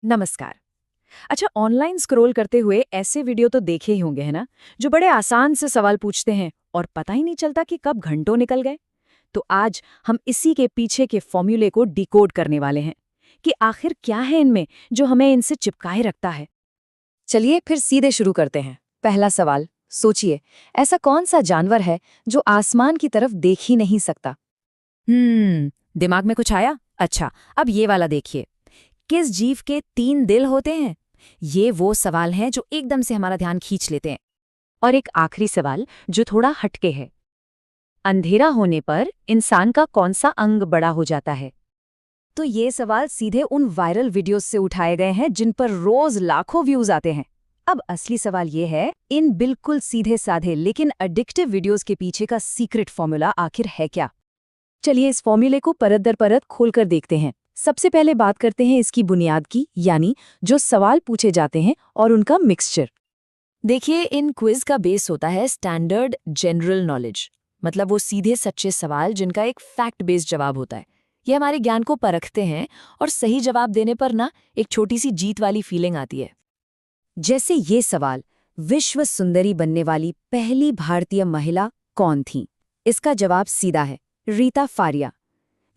नमस्कार। अच्छा, online scroll करते हुए ऐसे वीडियो तो देखे ही होंगे, है ना, जो बड़े आसान से सवाल पूछते हैं और पता ही नहीं चलता कि कब घंटों निकल गए। तो आज हम इसी के पीछे के फॉर्मूले को डिकोड करने वाले हैं कि आखिर क्या है इनमें जो हमें इनसे चिपकाए रखता है। चलिए फिर सीधे शुरू करते हैं। पहला सवाल, सोचिए, ऐसा कौन सा जानवर है जो आसमान की तरफ देख ही नहीं सकता? दिमाग में कुछ आया? अच्छा, अब ये वाला देखिए। किस जीव के 3 दिल होते हैं? ये वो सवाल हैं जो एकदम से हमारा ध्यान खींच लेते हैं। और एक आखिरी सवाल जो थोड़ा हटके है। अंधेरा होने पर इंसान का कौन सा अंग बड़ा हो जाता है? तो ये सवाल सीधे उन वायरल वीडियोस से उठाए गए हैं जिन पर रोज लाखों व्यूज आते हैं। अब असली सवाल ये है, इन बिल्कुल सीधे साधे लेकिन एडिक्टिव वीडियोस के पीछे का सीक्रेट फॉर्मूला आखिर है क्या? चलिए इस फॉर्मूले को परत दर परत खोलकर देखते हैं। सबसे पहले बात करते हैं इसकी बुनियाद की, यानी जो सवाल पूछे जाते हैं और उनका मिक्सचर। देखिए, इन क्विज का बेस होता है स्टैंडर्ड जनरल नॉलेज, मतलब वो सीधे सच्चे सवाल जिनका एक फैक्ट बेस्ड जवाब होता है। ये हमारे ज्ञान को परखते हैं और सही जवाब देने पर ना एक छोटी सी जीत वाली फीलिंग आती है। जैसे ये सवाल, विश्व सुंदरी बनने वाली पहली भारतीय महिला कौन थी? इसका जवाब सीधा है, रीता फारिया।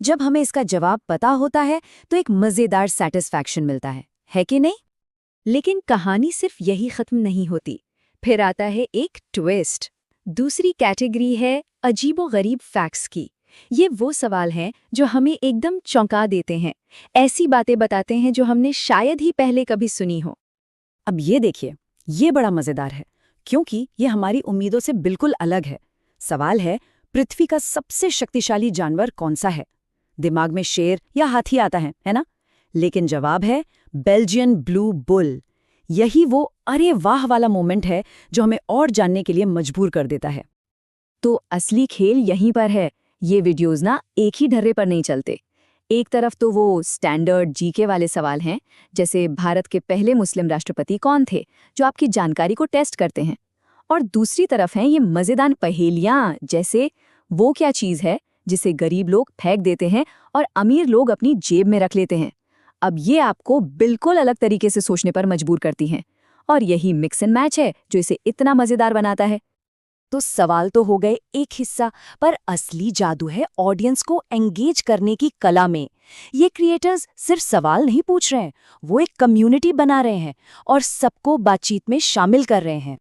जब हमें इसका जवाब पता होता है तो एक मजेदार सैटिस्फैक्शन मिलता है कि नहीं? लेकिन कहानी सिर्फ यही खत्म नहीं होती। फिर आता है एक ट्विस्ट। दूसरी कैटेगरी है अजीबोगरीब फैक्ट्स की। ये वो सवाल हैं जो हमें एकदम चौंका देते हैं, ऐसी बातें बताते हैं जो हमने शायद ही पहले कभी सुनी हो। अब ये देखिए, ये बड़ा मजेदार है क्योंकि ये हमारी उम्मीदों से बिल्कुल अलग है। सवाल है, पृथ्वी का सबसे शक्तिशाली जानवर कौन सा है? दिमाग में शेर या हाथी आता है ना? लेकिन जवाब है बेल्जियन ब्लू बुल। यही वो अरे वाह वाला मोमेंट है जो हमें और जानने के लिए मजबूर कर देता है। तो असली खेल यहीं पर है। ये वीडियोस ना एक ही ढर्रे पर नहीं चलते। एक तरफ तो वो स्टैंडर्ड जीके वाले सवाल हैं, जैसे भारत के पहले मुस्लिम राष्ट्रपति कौन थे, जो आपकी जानकारी को टेस्ट करते हैं। और दूसरी तरफ हैं ये मजेदार पहेलियां, जैसे वो क्या चीज़ है जिसे गरीब लोग फेंक देते हैं और अमीर लोग अपनी जेब में रख लेते हैं। अब ये आपको बिल्कुल अलग तरीके से सोचने पर मजबूर करती हैं। और यही मिक्स एंड मैच है जो इसे इतना मजेदार बनाता है। तो सवाल तो हो गए एक हिस्सा, पर असली जादू है ऑडियंस को एंगेज करने की कला में। ये क्रिएटर्स सिर्फ सवाल नहीं पूछ रहे हैं, वो एक कम्युनिटी बना रहे हैं और सबको बातचीत में शामिल कर रहे हैं।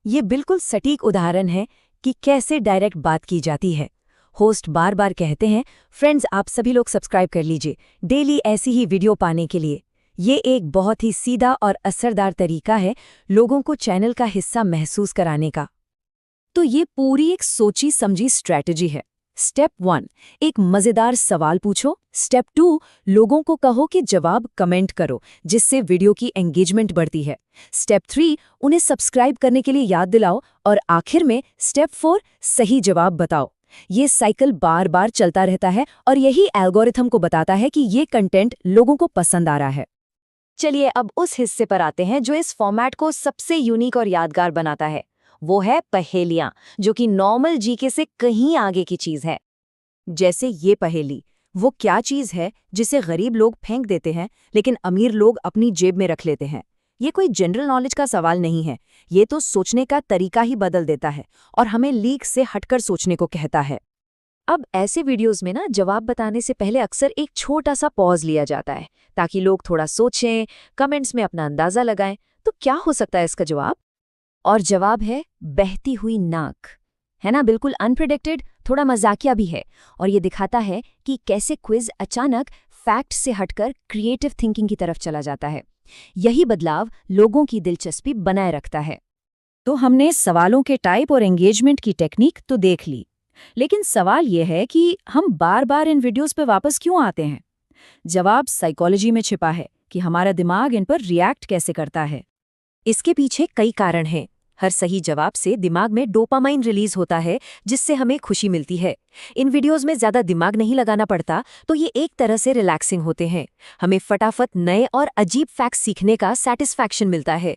ये बिल्कुल सटीक उदाहरण है कि कैसे डायरेक्ट बात की जाती है। होस्ट बार बार कहते हैं, फ्रेंड्स आप सभी लोग सब्सक्राइब कर लीजिए डेली ऐसी ही वीडियो पाने के लिए। ये एक बहुत ही सीधा और असरदार तरीका है लोगों को चैनल का हिस्सा महसूस कराने का। तो ये पूरी एक सोची समझी स्ट्रैटेजी है। स्टेप 1, एक मजेदार सवाल पूछो। स्टेप 2, लोगों को कहो कि जवाब कमेंट करो, जिससे वीडियो की एंगेजमेंट बढ़ती है। स्टेप 3, उन्हें सब्सक्राइब करने के लिए याद दिलाओ। और आखिर में स्टेप 4, सही जवाब बताओ। ये साइकिल बार बार चलता रहता है और यही एल्गोरिथम को बताता है कि ये कंटेंट लोगों को पसंद आ रहा है। चलिए अब उस हिस्से पर आते हैं जो इस फॉर्मेट को सबसे यूनिक और यादगार बनाता है। वो है पहेलियां, जो कि नॉर्मल जीके से कहीं आगे की चीज है। जैसे ये पहेली, वो क्या चीज है जिसे गरीब लोग फेंक देते हैं लेकिन अमीर लोग अपनी जेब में रख लेते हैं? ये कोई जनरल नॉलेज का सवाल नहीं है, ये तो सोचने का तरीका ही बदल देता है और हमें लीक से हटकर सोचने को कहता है। अब ऐसे वीडियोस में ना जवाब बताने से पहले अक्सर एक छोटा सा पॉज लिया जाता है ताकि लोग थोड़ा सोचें, कमेंट्स में अपना अंदाजा लगाएं। तो क्या हो सकता है इसका जवाब? और जवाब है बहती हुई नाक। है ना, बिल्कुल अनप्रेडिक्टेड, थोड़ा मजाकिया भी है। और ये दिखाता है कि कैसे क्विज अचानक फैक्ट से हटकर क्रिएटिव थिंकिंग की तरफ चला जाता है। यही बदलाव लोगों की दिलचस्पी बनाए रखता है। तो हमने सवालों के टाइप और एंगेजमेंट की टेक्निक तो देख ली, लेकिन सवाल यह है कि हम बार बार इन वीडियोस पे वापस क्यों आते हैं? जवाब साइकोलॉजी में छिपा है कि हमारा दिमाग इन पर रिएक्ट कैसे करता है। इसके पीछे कई कारण हैं। हर सही जवाब से दिमाग में डोपामाइन रिलीज होता है, जिससे हमें खुशी मिलती है। इन वीडियोस में ज्यादा दिमाग नहीं लगाना पड़ता, तो ये एक तरह से रिलैक्सिंग होते हैं। हमें फटाफट नए और अजीब फैक्ट्स सीखने का सैटिस्फैक्शन मिलता है।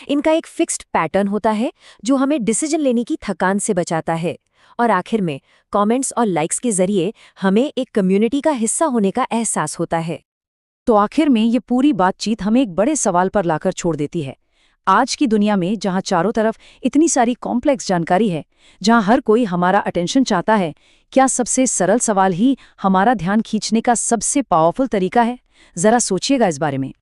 इनका एक फिक्स्ड पैटर्न होता है जो हमें डिसीजन लेने की थकान से बचाता है। और आखिर में कमेंट्स और लाइक्स के जरिए हमें एक कम्युनिटी का हिस्सा होने का एहसास होता है। तो आखिर में ये पूरी बातचीत हमें एक बड़े सवाल पर लाकर छोड़ देती है। आज की दुनिया में जहाँ चारों तरफ इतनी सारी कॉम्प्लेक्स जानकारी है, जहाँ हर कोई हमारा अटेंशन चाहता है, क्या सबसे सरल सवाल ही हमारा ध्यान खींचने का सबसे पावरफुल तरीका है? जरा सोचिएगा इस बारे में।